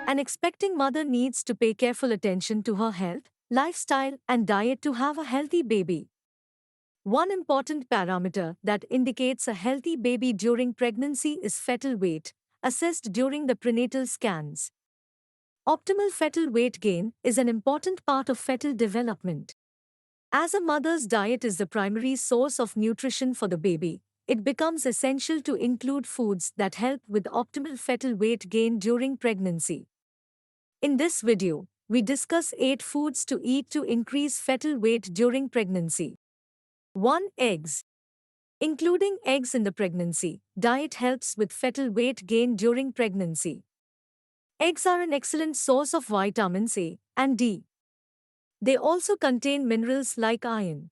An expecting mother needs to pay careful attention to her health, lifestyle, and diet to have a healthy baby. One important parameter that indicates a healthy baby during pregnancy is fetal weight, assessed during the prenatal scans. Optimal fetal weight gain is an important part of fetal development. As a mother's diet is the primary source of nutrition for the baby, it becomes essential to include foods that help with optimal fetal weight gain during pregnancy. In this video, we discuss 8 foods to eat to increase fetal weight during pregnancy. 1. Eggs. Including eggs in the pregnancy diet helps with fetal weight gain during pregnancy. Eggs are an excellent source of vitamins A and D. They also contain minerals like iron.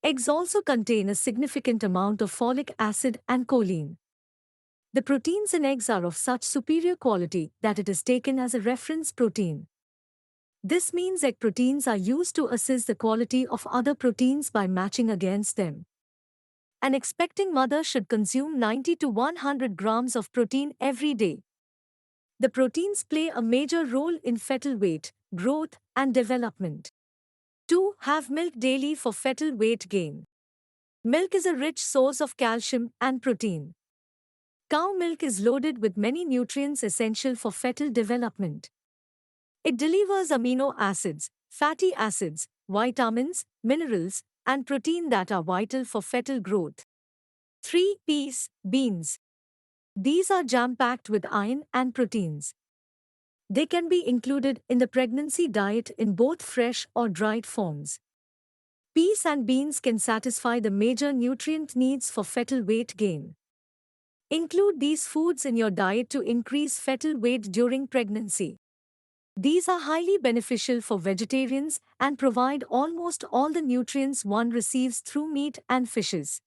Eggs also contain a significant amount of folic acid and choline. The proteins in eggs are of such superior quality that it is taken as a reference protein. This means egg proteins are used to assess the quality of other proteins by matching against them. An expecting mother should consume 90 to 100 grams of protein every day. The proteins play a major role in fetal weight, growth, and development. 2. Have milk daily for fetal weight gain. Milk is a rich source of calcium and protein. Cow milk is loaded with many nutrients essential for fetal development. It delivers amino acids, fatty acids, vitamins, minerals, and protein that are vital for fetal growth. 3. Peas, beans. These are jam-packed with iron and proteins. They can be included in the pregnancy diet in both fresh or dried forms. Peas and beans can satisfy the major nutrient needs for fetal weight gain. Include these foods in your diet to increase fetal weight during pregnancy. These are highly beneficial for vegetarians and provide almost all the nutrients one receives through meat and fishes.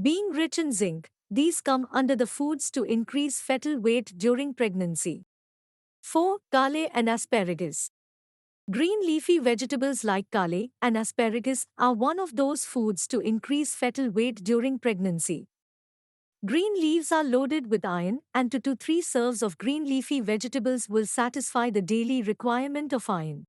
Being rich in zinc, these come under the foods to increase fetal weight during pregnancy. 4. Kale and asparagus. Green leafy vegetables like kale and asparagus are one of those foods to increase fetal weight during pregnancy. Green leaves are loaded with iron, and 2 to 3 serves of green leafy vegetables will satisfy the daily requirement of iron.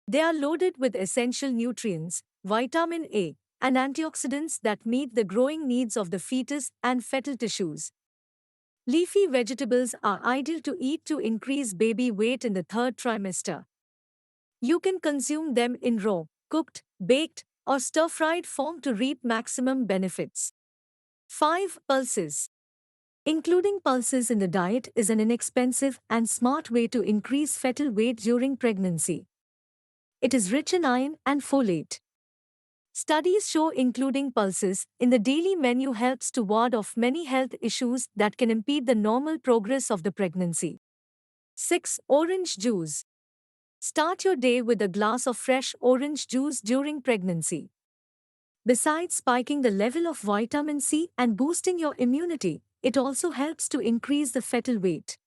They are loaded with essential nutrients, vitamin A, and antioxidants that meet the growing needs of the fetus and fetal tissues. Leafy vegetables are ideal to eat to increase baby weight in the 3rd trimester. You can consume them in raw, cooked, baked, or stir-fried form to reap maximum benefits. 5. Pulses. Including pulses in the diet is an inexpensive and smart way to increase fetal weight during pregnancy. It is rich in iron and folate. Studies show including pulses in the daily menu helps to ward off many health issues that can impede the normal progress of the pregnancy. 6. Orange juice. Start your day with a glass of fresh orange juice during pregnancy. Besides spiking the level of vitamin C and boosting your immunity, it also helps to increase the fetal weight.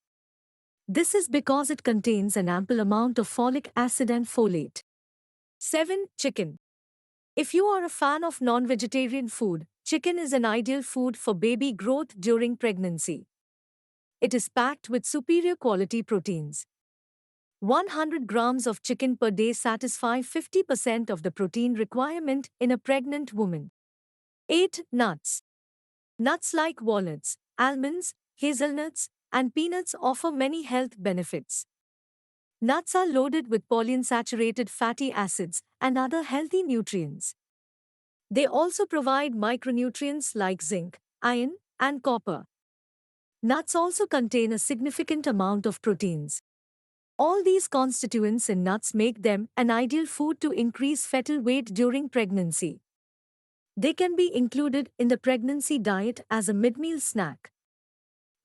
This is because it contains an ample amount of folic acid and folate. 7. Chicken. If you are a fan of non-vegetarian food, chicken is an ideal food for baby growth during pregnancy. It is packed with superior quality proteins. 100 grams of chicken per day satisfy 50% of the protein requirement in a pregnant woman. 8. Nuts. Nuts like walnuts, almonds, hazelnuts, and peanuts offer many health benefits. Nuts are loaded with polyunsaturated fatty acids and other healthy nutrients. They also provide micronutrients like zinc, iron, and copper. Nuts also contain a significant amount of proteins. All these constituents in nuts make them an ideal food to increase fetal weight during pregnancy. They can be included in the pregnancy diet as a mid-meal snack.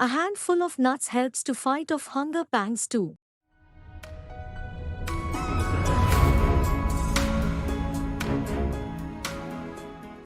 A handful of nuts helps to fight off hunger pangs too.